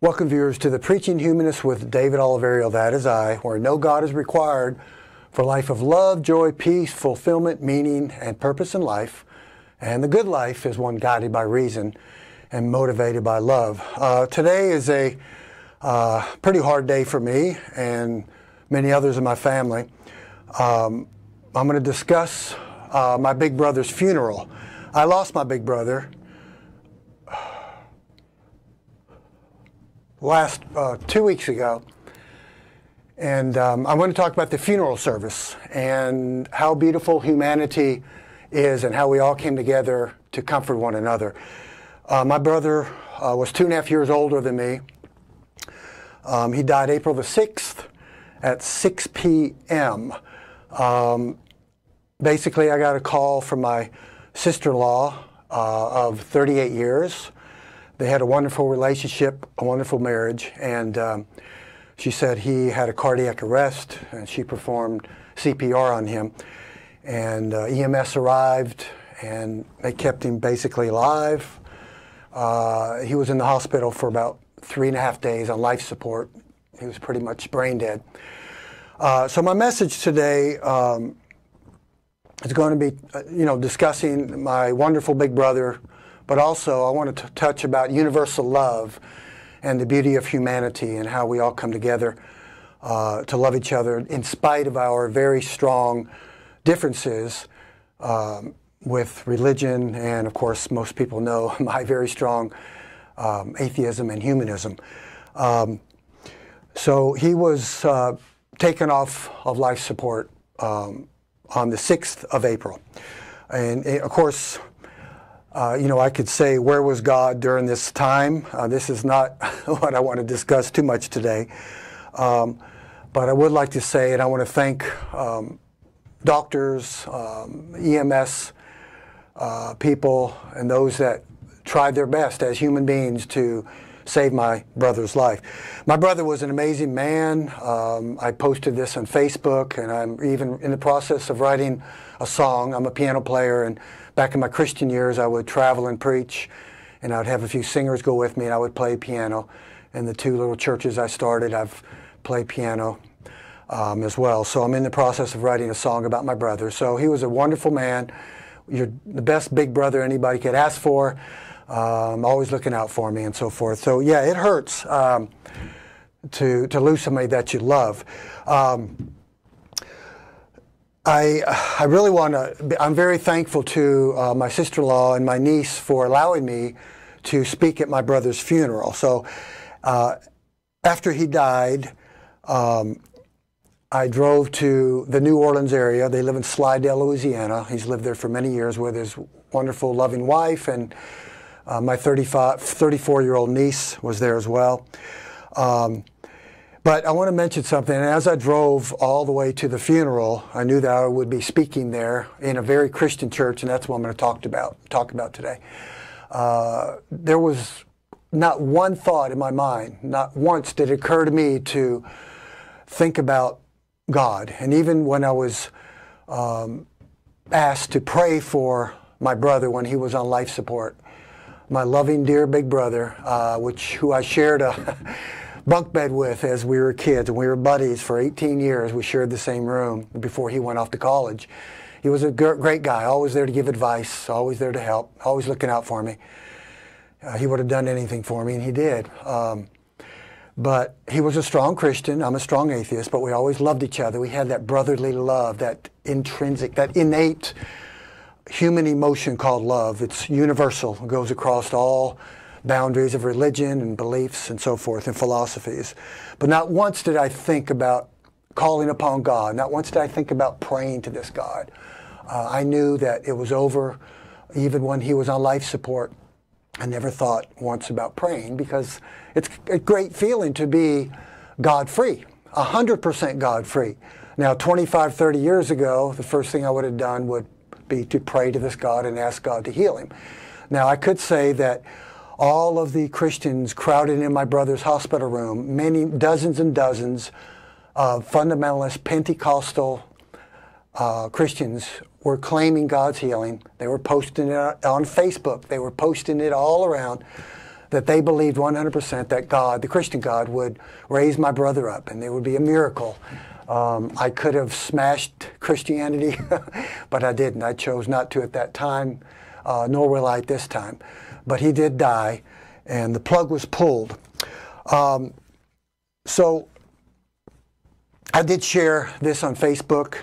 Welcome, viewers, to the Preaching Humanist with David Oliverio, that is I, where no God is required for a life of love, joy, peace, fulfillment, meaning, and purpose in life. And the good life is one guided by reason and motivated by love. Today is a pretty hard day for me and many others in my family. I'm going to discuss my big brother's funeral. I lost my big brother last 2 weeks ago, and I'm going to talk about the funeral service and how beautiful humanity is and how we all came together to comfort one another. My brother was 2.5 years older than me. He died April the 6th at 6 p.m. Basically, I got a call from my sister-in-law of 38 years. They had a wonderful relationship, a wonderful marriage, and she said he had a cardiac arrest, and she performed CPR on him. And EMS arrived, and they kept him basically alive. He was in the hospital for about 3.5 days on life support. He was pretty much brain dead. So my message today is going to be, discussing my wonderful big brother, but also I wanted to touch about universal love and the beauty of humanity and how we all come together to love each other in spite of our very strong differences with religion, and of course most people know my very strong atheism and humanism. So he was taken off of life support on the 6th of April. And of course, I could say, where was God during this time? This is not what I want to discuss too much today. But I would like to say, and I want to thank doctors, EMS people, and those that tried their best as human beings to save my brother's life. My brother was an amazing man. I posted this on Facebook, and I'm even in the process of writing a song. I'm a piano player, and back in my Christian years, I would travel and preach, and I would have a few singers go with me, and I would play piano. In the 2 little churches I started, I've played piano as well. So I'm in the process of writing a song about my brother. So he was a wonderful man. You're the best big brother anybody could ask for. Always looking out for me and so forth. So yeah, it hurts to lose somebody that you love. I really want to, I'm very thankful to my sister-in-law and my niece for allowing me to speak at my brother's funeral. So after he died, I drove to the New Orleans area. They live in Slidell, Louisiana. He's lived there for many years with his wonderful, loving wife, and my 34-year-old niece was there as well. But I want to mention something. And as I drove all the way to the funeral, I knew that I would be speaking there in a very Christian church, and that's what I'm going to talk about today. There was not one thought in my mind, not once did it occur to me to think about God. And even when I was asked to pray for my brother when he was on life support, my loving, dear big brother, who I shared a bunk bed with as we were kids, and we were buddies for 18 years. We shared the same room before he went off to college. He was a great guy, always there to give advice, always there to help, always looking out for me. He would have done anything for me, and he did. But he was a strong Christian. I'm a strong atheist, but we always loved each other. We had that brotherly love, that intrinsic, that innate human emotion called love. It's universal. It goes across all boundaries of religion and beliefs and so forth and philosophies. But not once did I think about calling upon God. Not once did I think about praying to this God. I knew that it was over. Even when he was on life support, I never thought once about praying, because it's a great feeling to be God-free, 100% God-free. Now, 25, 30 years ago, the first thing I would have done would be to pray to this God and ask God to heal him. Now, I could say that all of the Christians crowded in my brother's hospital room, many dozens and dozens of fundamentalist Pentecostal Christians were claiming God's healing. They were posting it on Facebook. They were posting it all around. that they believed 100% that God, the Christian God, would raise my brother up and there would be a miracle. I could have smashed Christianity, but I didn't. I chose not to at that time, nor will I at this time. But he did die, and the plug was pulled. So I did share this on Facebook,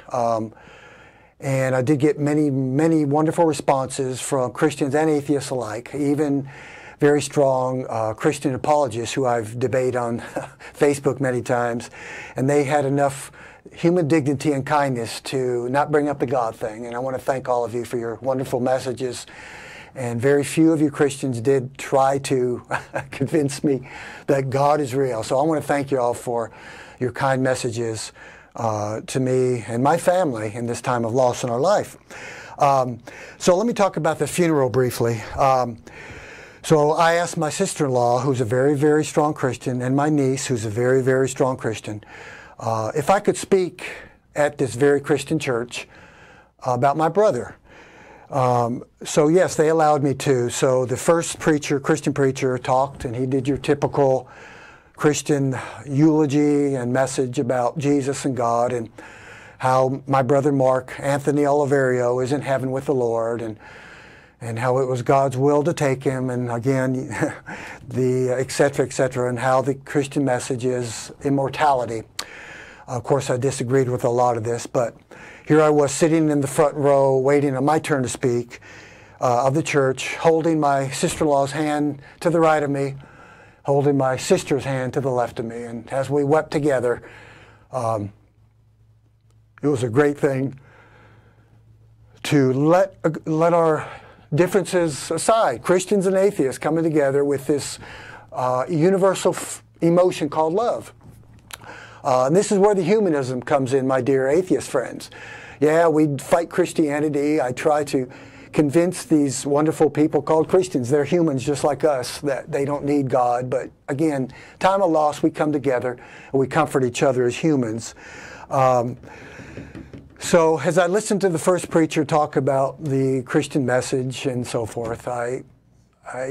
and I did get many, many wonderful responses from Christians and atheists alike, even very strong Christian apologists who I've debated on Facebook many times, and they had enough human dignity and kindness to not bring up the God thing. And I want to thank all of you for your wonderful messages. And very few of you Christians did try to convince me that God is real. So I want to thank you all for your kind messages to me and my family in this time of loss in our life. So let me talk about the funeral briefly. So I asked my sister-in-law, who's a very, very strong Christian, and my niece, who's a very, very strong Christian, if I could speak at this very Christian church about my brother. So yes, they allowed me to. So the first preacher, Christian preacher, talked, and he did your typical Christian eulogy and message about Jesus and God, and how my brother Mark, Anthony Oliverio, is in heaven with the Lord, and how it was God's will to take him, and again, the et cetera, and how the Christian message is immortality. Of course, I disagreed with a lot of this, but here I was sitting in the front row, waiting on my turn to speak, of the church, holding my sister-in-law's hand to the right of me, holding my sister's hand to the left of me, and as we wept together, it was a great thing to let our differences aside, Christians and atheists coming together with this universal emotion called love. And this is where the humanism comes in, my dear atheist friends. Yeah, we fight Christianity. I try to convince these wonderful people called Christians, they're humans just like us, that they don't need God. But again, time of loss, we come together and we comfort each other as humans. So as I listened to the first preacher talk about the Christian message and so forth, I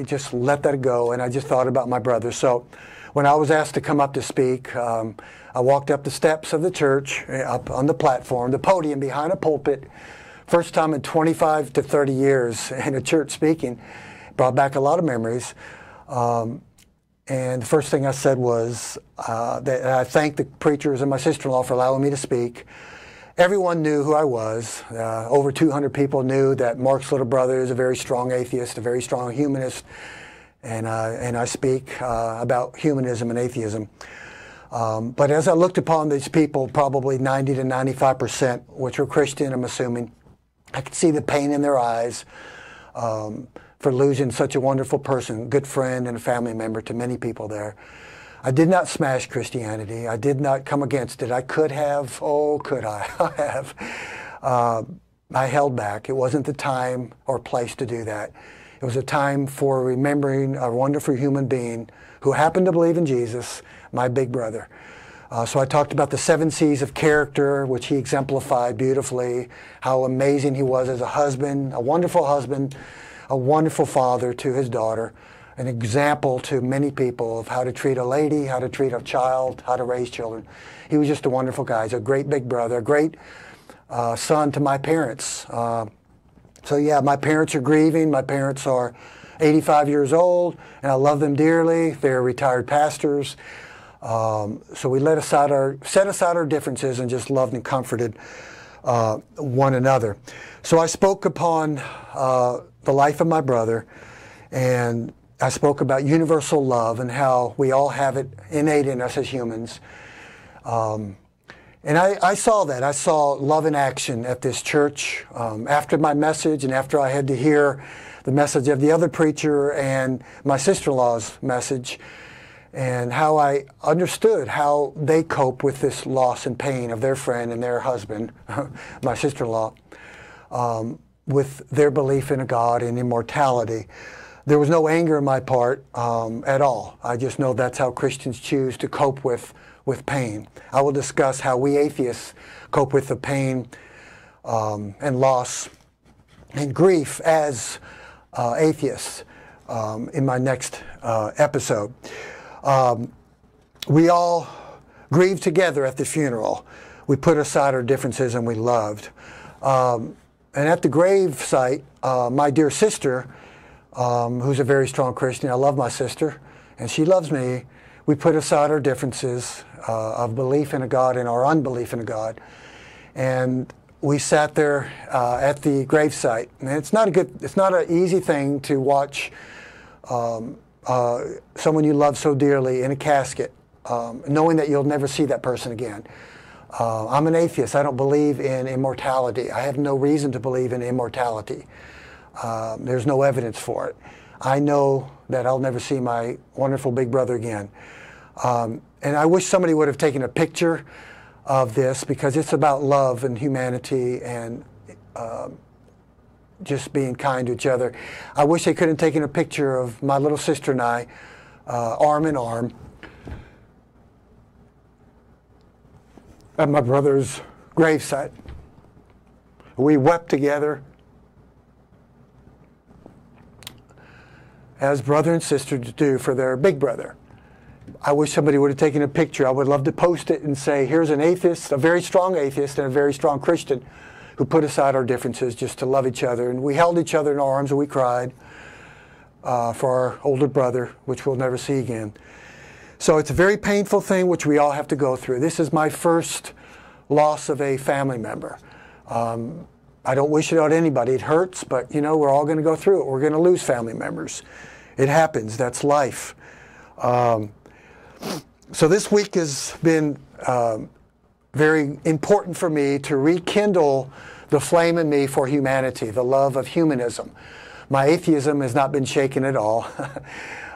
just let that go, and I just thought about my brother. So when I was asked to come up to speak, I walked up the steps of the church, up on the platform, the podium behind a pulpit. First time in 25 to 30 years in a church speaking. Brought back a lot of memories. And the first thing I said was that I thanked the preachers and my sister-in-law for allowing me to speak. Everyone knew who I was. Over 200 people knew that Mark's little brother is a very strong atheist, a very strong humanist, and I speak about humanism and atheism. But as I looked upon these people, probably 90 to 95%, which were Christian, I'm assuming, I could see the pain in their eyes for losing such a wonderful person, good friend and a family member to many people there. I did not smash Christianity. I did not come against it. I could have. Oh, could I? I have. I held back. It wasn't the time or place to do that. It was a time for remembering a wonderful human being who happened to believe in Jesus, my big brother. So I talked about the 7 C's of character, which he exemplified beautifully, how amazing he was as a husband, a wonderful father to his daughter, an example to many people of how to treat a lady, how to treat a child, how to raise children. He was just a wonderful guy. He's a great big brother, a great son to my parents. So yeah, my parents are grieving. My parents are 85 years old, and I love them dearly. They're retired pastors. So we set aside our differences and just loved and comforted one another. So I spoke upon the life of my brother, and I spoke about universal love and how we all have it innate in us as humans. And I saw that. I saw love in action at this church. After my message and after I had to hear the message of the other preacher and my sister-in-law's message, and how I understood how they cope with this loss and pain of their friend and their husband, my sister-in-law, with their belief in a God and immortality. There was no anger on my part at all. I just know that's how Christians choose to cope with pain. I will discuss how we atheists cope with the pain and loss and grief as atheists. in my next episode. We all grieved together at the funeral. We put aside our differences and we loved. And at the grave site, my dear sister, who's a very strong Christian, I love my sister, and she loves me. We put aside our differences of belief in a God and our unbelief in a God. And we sat there at the grave site. And it's not an easy thing to watch someone you love so dearly in a casket, knowing that you'll never see that person again. I'm an atheist. I don't believe in immortality. I have no reason to believe in immortality. There's no evidence for it. I know that I'll never see my wonderful big brother again. And I wish somebody would have taken a picture of this, because it's about love and humanity and just being kind to each other. I wish they could have taken a picture of my little sister and I, arm in arm, at my brother's gravesite. We wept together as brother and sister do for their big brother. I wish somebody would have taken a picture. I would love to post it and say, here's an atheist, a very strong atheist and a very strong Christian who put aside our differences just to love each other. And we held each other in our arms and we cried for our older brother, which we'll never see again. So it's a very painful thing which we all have to go through. This is my first loss of a family member. I don't wish it on anybody. It hurts, but you know, we're all going to go through it. We're going to lose family members. It happens. That's life. So this week has been very important for me to rekindle the flame in me for humanity, the love of humanism. My atheism has not been shaken at all.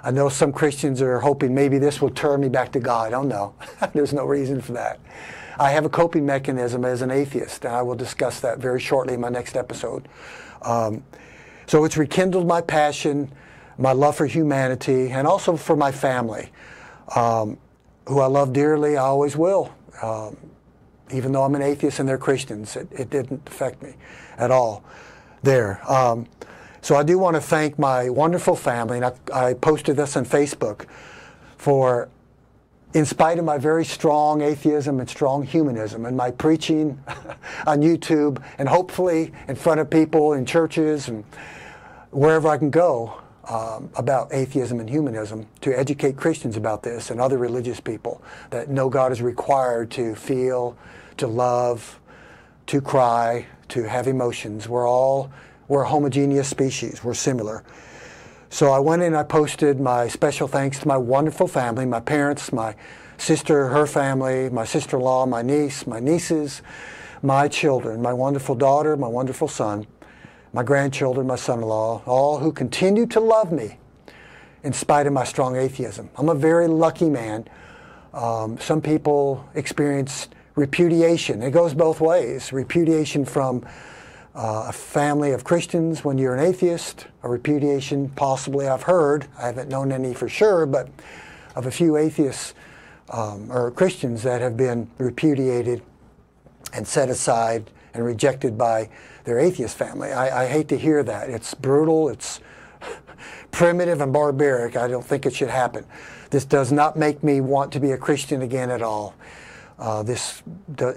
I know some Christians are hoping maybe this will turn me back to God. Oh no, there's no reason for that. I have a coping mechanism as an atheist, and I will discuss that very shortly in my next episode. So it's rekindled my passion, my love for humanity, and also for my family, who I love dearly. I always will. Even though I'm an atheist and they're Christians, it didn't affect me at all there. So I do want to thank my wonderful family, and I posted this on Facebook, for, in spite of my very strong atheism and strong humanism and my preaching on YouTube and hopefully in front of people in churches and wherever I can go about atheism and humanism, to educate Christians about this and other religious people, that no God is required to feel, to love, to cry, to have emotions. We're a homogeneous species. We're similar. So I went in and I posted my special thanks to my wonderful family, my parents, my sister, her family, my sister-in-law, my niece, my nieces, my children, my wonderful daughter, my wonderful son, my grandchildren, my son-in-law, all who continue to love me in spite of my strong atheism. I'm a very lucky man. Some people experience repudiation. It goes both ways. Repudiation from a family of Christians when you're an atheist, a repudiation possibly, I've heard, I haven't known any for sure, but of a few atheists or Christians that have been repudiated and set aside and rejected by their atheist family. I hate to hear that. It's brutal, it's primitive and barbaric. I don't think it should happen. This does not make me want to be a Christian again at all. This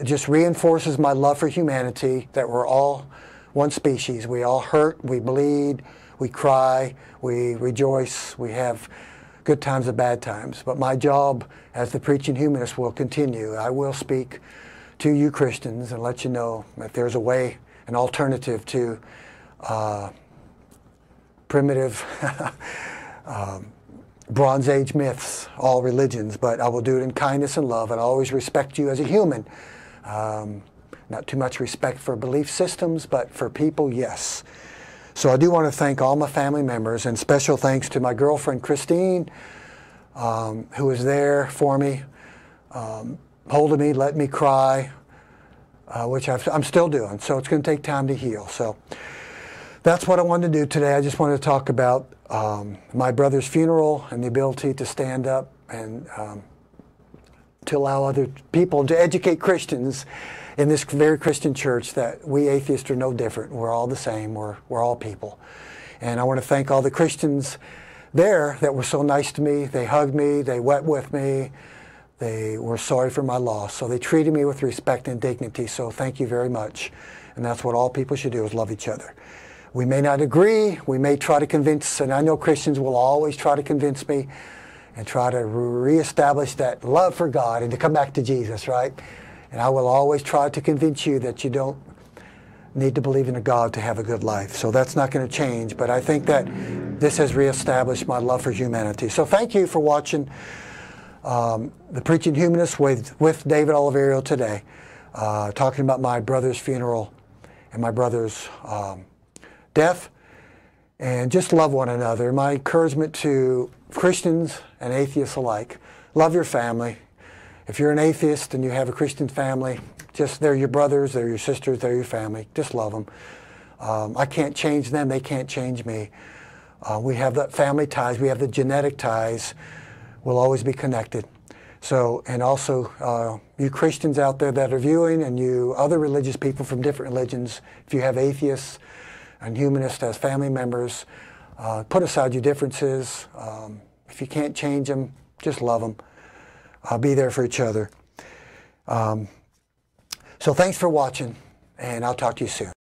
just reinforces my love for humanity, that we're all one species. We all hurt, we bleed, we cry, we rejoice, we have good times and bad times. But my job as the Preaching Humanist will continue. I will speak to you Christians and let you know that there's a way, an alternative to primitive Bronze Age myths, all religions, but I will do it in kindness and love, and I always respect you as a human. Not too much respect for belief systems, but for people, yes. So I do want to thank all my family members, and special thanks to my girlfriend Christine, who was there for me, holding me, letting me cry, which I'm still doing. So it's going to take time to heal. So that's what I wanted to do today. I just wanted to talk about my brother's funeral and the ability to stand up and to allow other people, to educate Christians in this very Christian church, that we atheists are no different. We're all the same. We're all people. And I want to thank all the Christians there that were so nice to me. They hugged me, they wept with me, they were sorry for my loss. So they treated me with respect and dignity, so thank you very much. And that's what all people should do, is love each other. We may not agree, we may try to convince, and I know Christians will always try to convince me and try to reestablish that love for God and to come back to Jesus, right? And I will always try to convince you that you don't need to believe in a God to have a good life. So that's not going to change, but I think that this has reestablished my love for humanity. So thank you for watching the Preaching Humanist with David Oliverio today, talking about my brother's funeral and my brother's death. And just love one another. My encouragement to Christians and atheists alike, love your family. If you're an atheist and you have a Christian family, just they're your brothers, they're your sisters, they're your family. Just love them. I can't change them, they can't change me. We have the family ties, we have the genetic ties. We'll always be connected. So, and also you Christians out there that are viewing, and you other religious people from different religions, if you have atheists and humanists as family members, put aside your differences. If you can't change them, just love them. Be there for each other. So thanks for watching, and I'll talk to you soon.